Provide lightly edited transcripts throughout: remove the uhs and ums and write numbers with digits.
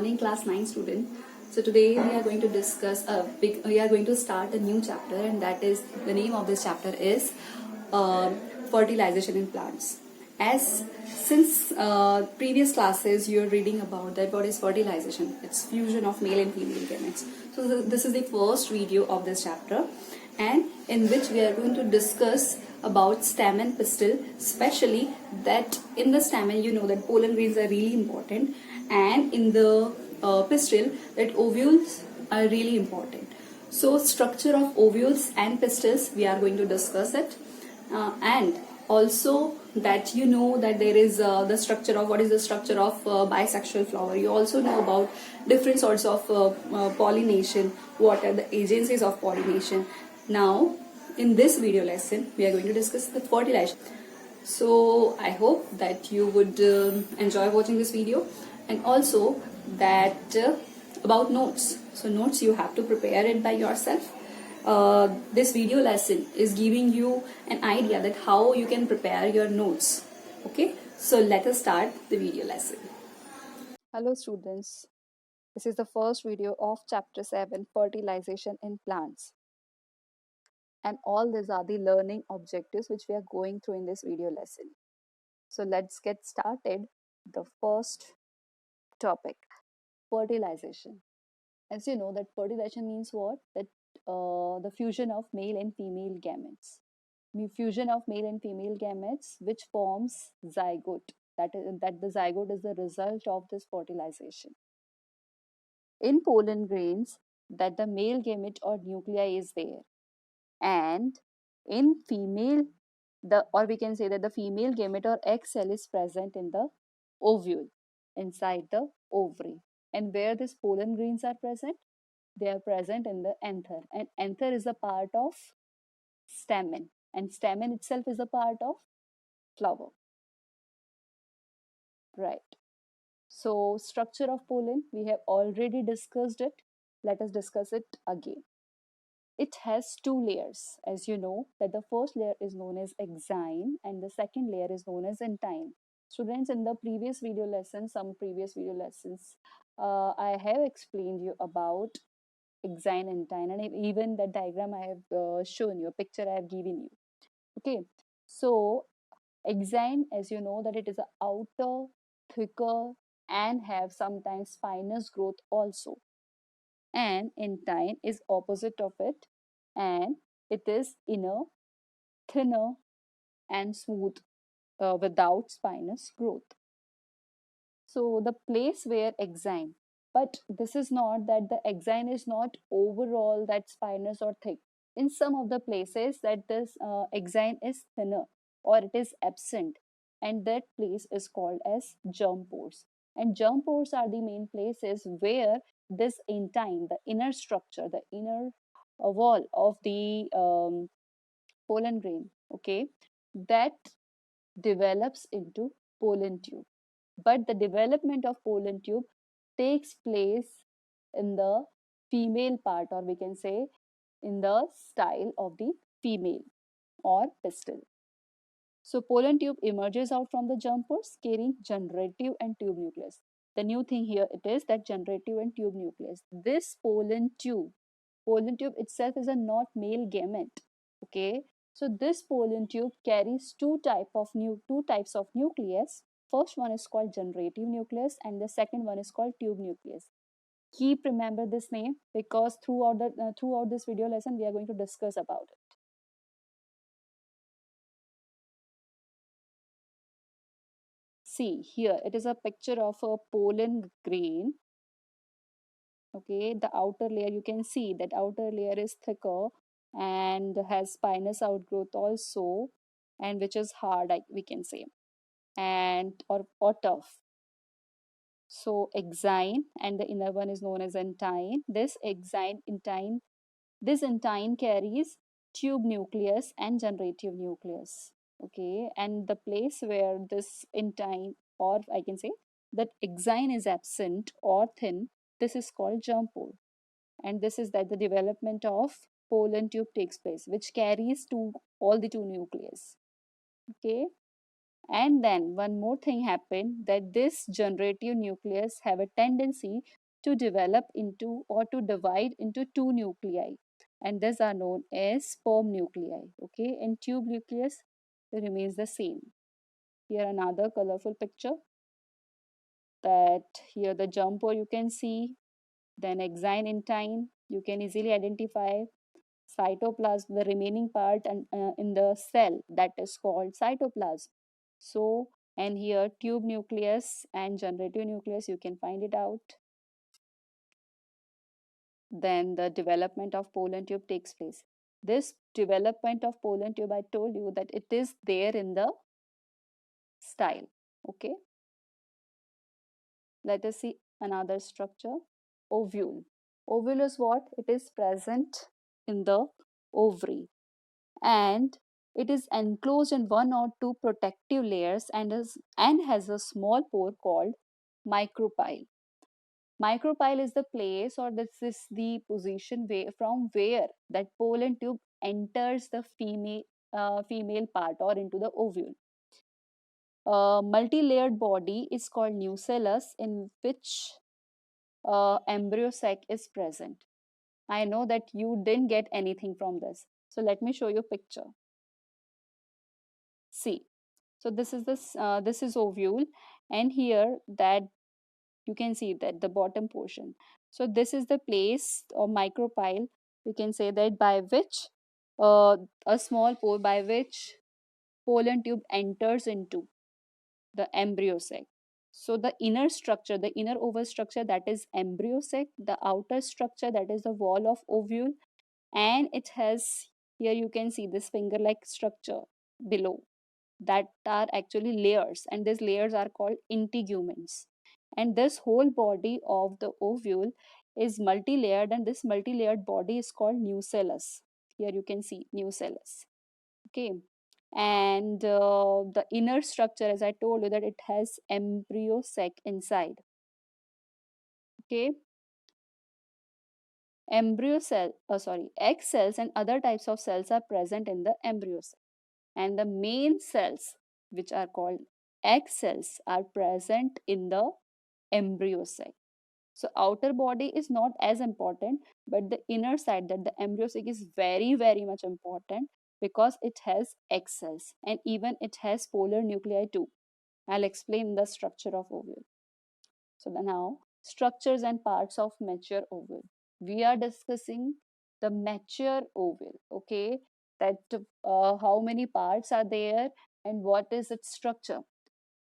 morning, class 9 student. So today we are going to discuss we are going to start a new chapter, and that is the name of this chapter is fertilization in plants. As since previous classes you're reading about that what is fertilization? It's fusion of male and female gametes. So this is the first video of this chapter, and in which we are going to discuss about stamen pistil, especially that in the stamen you know that pollen grains are really important, and in the pistil that ovules are really important. So structure of ovules and pistils we are going to discuss it, and also that you know that there is the structure of what is the structure of bisexual flower. You also know about different sorts of pollination, what are the agencies of pollination. Now in this video lesson we are going to discuss the fertilization. So I hope that you would enjoy watching this video, and also that about notes. So notes you have to prepare it by yourself. This video lesson is giving you an idea that how you can prepare your notes. Okay, so let us start the video lesson. Hello students, this is the first video of chapter 7, fertilization in plants, and all these are the learning objectives which we are going through in this video lesson. So let's get started. The first topic, fertilization. As you know that fertilization means what? That the fusion of male and female gametes. Fusion of male and female gametes which forms zygote. That the zygote is the result of this fertilization. In pollen grains, that the male gamete or nuclei is there, and in female, or we can say that the female gamete or egg cell is present in the ovule, inside the ovary. And where these pollen grains are present? They are present in the anther, and anther is a part of stamen, and stamen itself is a part of flower. Right. So structure of pollen, we have already discussed it. Let us discuss it again. It has two layers, as you know that the first layer is known as exine and the second layer is known as entine. Students, in the previous video lessons, I have explained you about exine, entine, and even the diagram I have shown you, a picture I have given you. Okay, so exine, as you know that it is a outer, thicker, and have sometimes spinous growth also, and entine is opposite of it, and it is inner, thinner, and smooth, without spinous growth. So the place where exine, but this is not that the exine is not overall that spinous or thick. In some of the places that this exine is thinner or it is absent, and that place is called as germ pores. And germ pores are the main places where this entine, the inner structure, the inner wall of the pollen grain, okay, that develops into pollen tube. But the development of pollen tube takes place in the female part, or we can say in the style of the female or pistil. So pollen tube emerges out from the germ pores carrying generative and tube nucleus. The new thing here it is that generative and tube nucleus. This pollen tube itself is a not male gamete. Okay, so this pollen tube carries two types of nucleus. First one is called generative nucleus, and the second one is called tube nucleus. Keep remember this name because throughout this video lesson we are going to discuss about it. See here, it is a picture of a pollen grain. Okay, the outer layer, you can see that outer layer is thicker and has spinous outgrowth also, and which is hard, we can say, and or tough. So exine, and the inner one is known as entine. This entine carries tube nucleus and generative nucleus. Okay, and the place where this entine, or I can say that exine is absent or thin, this is called germ pore, and this is that the development of pollen tube takes place, which carries all the two nucleus. Okay, And then one more thing happened, that this generative nucleus have a tendency to develop into or to divide into two nuclei, and these are known as sperm nuclei. Okay, and tube nucleus remains the same. Here another colorful picture, that here the jumper you can see, then exine intine you can easily identify, cytoplasm, the remaining part and in the cell, that is called cytoplasm. So, and here tube nucleus and generative nucleus, you can find it out. Then the development of pollen tube takes place. This development of pollen tube, I told you that it is there in the style. Okay, let us see another structure, ovule. Ovule is what? It is present in the ovary, and it is enclosed in one or two protective layers and has a small pore called micropyle. Micropyle is the place, or this is the position from where that pollen tube enters the female part or into the ovule. A multi-layered body is called nucellus, in which embryo sac is present. I know that you didn't get anything from this, so let me show you a picture. See, so this is ovule, and here that you can see that the bottom portion. So this is the place or micropyle, we can say that, by which a small pore by which pollen tube enters into the embryo sac. So the inner structure, the inner oval structure, that is embryo sac, the outer structure, that is the wall of ovule, and it has, here you can see this finger like structure below, that are actually layers, and these layers are called integuments. And this whole body of the ovule is multi-layered, and this multi-layered body is called nucellus. Here you can see nucellus. Okay, and the inner structure, as I told you, that it has embryo sac inside. Okay, embryo cell, egg cells and other types of cells are present in the embryo cell, and the main cells, which are called egg cells, are present in the embryo sac. So outer body is not as important, but the inner side, that the embryo sac, is very very much important, because it has egg cells and even it has polar nuclei too. I'll explain the structure of ovule. So now, structures and parts of mature ovule. We are discussing the mature ovule, okay? That how many parts are there and what is its structure.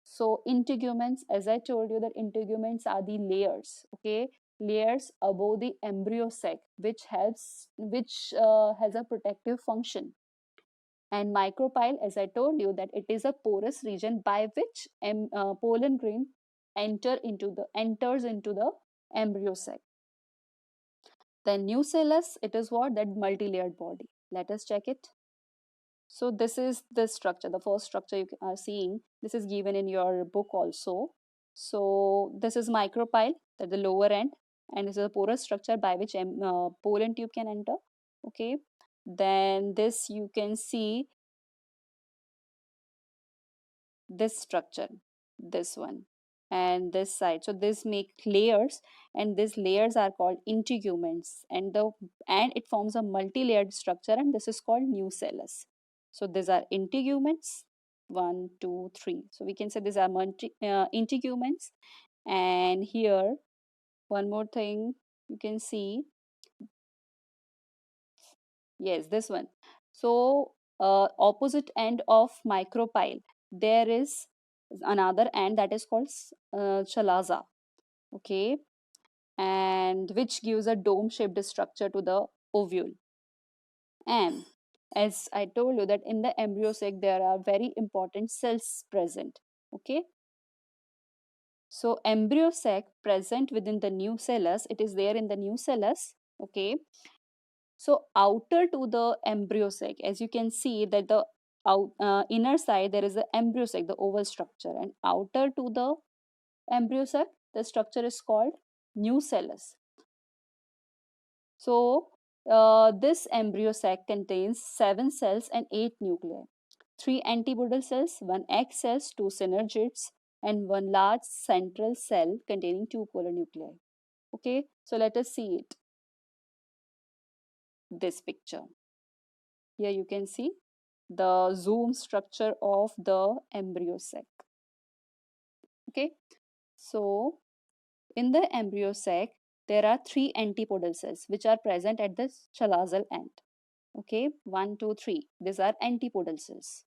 So integuments, as I told you, that integuments are the layers, okay? Layers above the embryo sac, which has a protective function. And micropyle, as I told you, that it is a porous region by which pollen grain enters into the embryo sac. Then nucellus, it is what? That multi-layered body. Let us check it. So this is the structure, the first structure you are seeing. This is given in your book also. So this is micropyle at the lower end, and this is a porous structure by which pollen tube can enter. Okay. Then this you can see this structure, this one, and this side. So this make layers, and these layers are called integuments, and it forms a multi-layered structure, and this is called nucellus. So these are integuments, 1 2 3, so we can say these are integuments. And here one more thing you can see, yes, this one. So opposite end of micropyle, there is another end, that is called chalaza. Okay, and which gives a dome shaped structure to the ovule. And as I told you, that in the embryo sac there are very important cells present. Okay, so embryo sac present within the nucellus, it is there in the nucellus. Okay, so outer to the embryo sac, as you can see that the inner side there is the embryo sac, the oval structure, and outer to the embryo sac, the structure is called nucellus. So this embryo sac contains 7 cells and 8 nuclei. 3 antibodal cells, 1 egg cells, 2 synergids, and 1 large central cell containing 2 polar nuclei. Okay, so let us see it. This picture. Here you can see the zoom structure of the embryo sac. Okay, so in the embryo sac, there are 3 antipodal cells which are present at the chalazal end. Okay, 1, 2, 3. These are antipodal cells.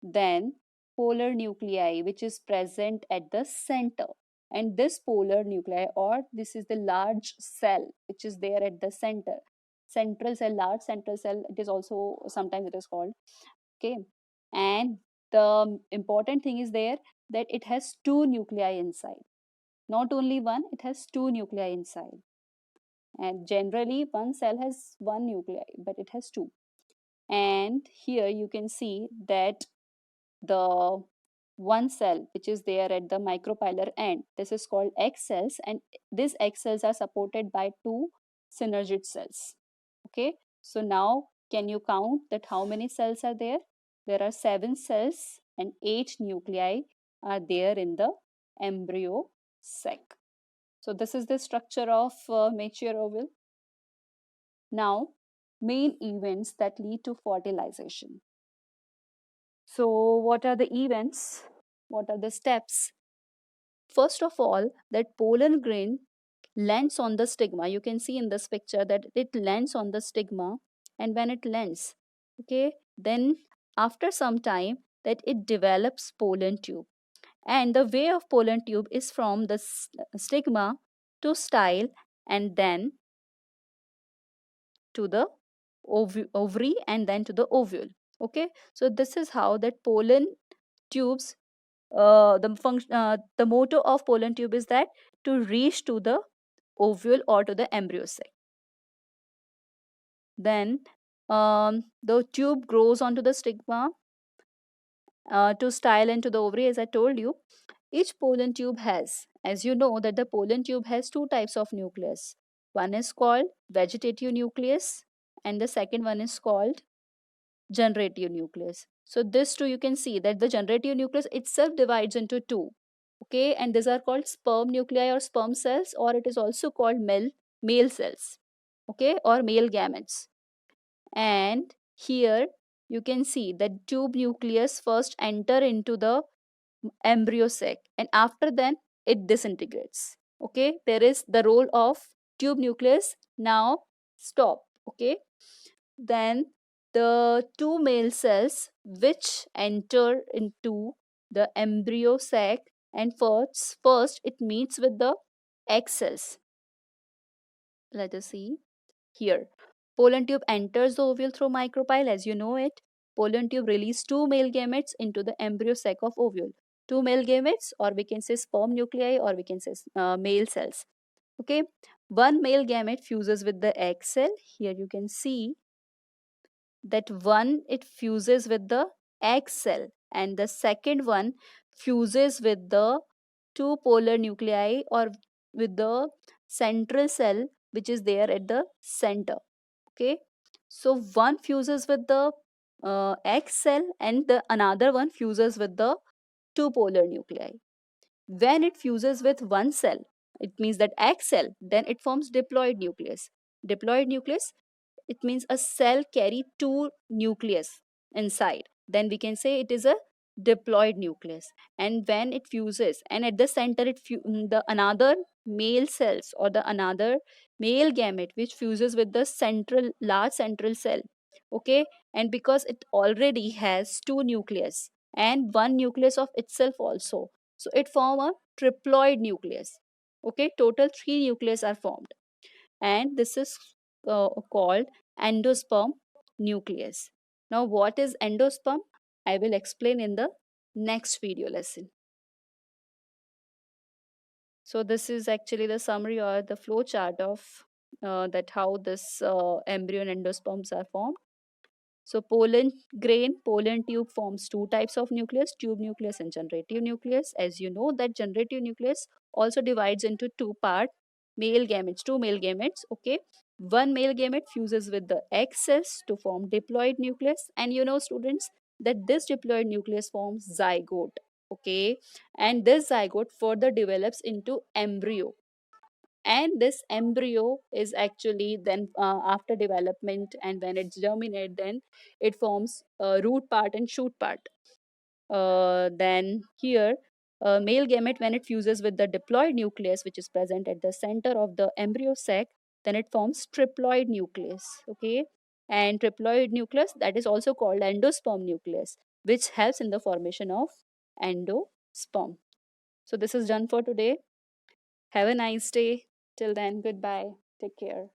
Then polar nuclei which is present at the center, and this polar nuclei, or this is the large cell which is there at the center, central cell, large central cell, it is also sometimes it is called. Okay, and the important thing is there that it has 2 nuclei inside, not only one, it has 2 nuclei inside. And generally one cell has 1 nuclei, but it has 2. And here you can see that the one cell which is there at the micropylar end, this is called egg cells, and these egg cells are supported by 2 synergid cells. Okay, so now can you count that how many cells are there? There are 7 cells and 8 nuclei are there in the embryo sac. So this is the structure of mature ovule. Now, main events that lead to fertilization. So what are the events? What are the steps? First of all, that pollen grain lands on the stigma. You can see in this picture that it lands on the stigma, and when it lands, okay, then after some time that it develops pollen tube. And the way of pollen tube is from the stigma to style and then to the ovary and then to the ovule. Okay, so this is how that pollen tubes, the motto of pollen tube is that to reach to the ovule or to the embryo sac. Then the tube grows onto the stigma to style into the ovary, as I told you. Each pollen tube has, as you know, that the pollen tube has 2 types of nucleus. One is called vegetative nucleus, and the second one is called generative nucleus. So this too you can see that the generative nucleus itself divides into 2. Okay, and these are called sperm nuclei or sperm cells, or it is also called male cells, okay, or male gametes. And here you can see that tube nucleus first enter into the embryo sac, and after then it disintegrates. Okay, there is the role of tube nucleus now stop. Okay, then the 2 male cells which enter into the embryo sac, and first it meets with the egg cells. Let us see here. Pollen tube enters the ovule through micropyle, as you know it. Pollen tube release 2 male gametes into the embryo sac of ovule. 2 male gametes, or we can say sperm nuclei, or we can say male cells. Okay, one male gamete fuses with the egg cell. Here you can see that one it fuses with the egg cell, and the second one fuses with the 2 polar nuclei, or with the central cell which is there at the center. Okay, so one fuses with the egg cell, and the another one fuses with the 2 polar nuclei. When it fuses with one cell, it means that egg cell, then it forms diploid nucleus. Diploid nucleus, it means a cell carry 2 nucleus inside, then we can say it is a diploid nucleus. And when it fuses, and at the center the another male cells, or the another male gamete which fuses with the large central cell. Okay, and because it already has 2 nucleus and 1 nucleus of itself also, so it form a triploid nucleus. Okay, total 3 nucleus are formed, and this is called endosperm nucleus. Now, what is endosperm? I will explain in the next video lesson. So this is actually the summary or the flow chart of that how this embryo and endosperms are formed. So pollen grain, pollen tube forms 2 types of nucleus, tube nucleus and generative nucleus. As you know that generative nucleus also divides into 2 parts, male gametes, 2 male gametes. Okay, one male gamete fuses with the egg cells to form diploid nucleus. And you know students that this diploid nucleus forms zygote. Okay, and this zygote further develops into embryo, and this embryo is actually then after development, and when it's germinate, then it forms root part and shoot part. Then here, male gamete, when it fuses with the diploid nucleus, which is present at the center of the embryo sac, then it forms triploid nucleus. Okay, and triploid nucleus, that is also called endosperm nucleus, which helps in the formation of endosperm. So this is done for today. Have a nice day. Till then, goodbye. Take care.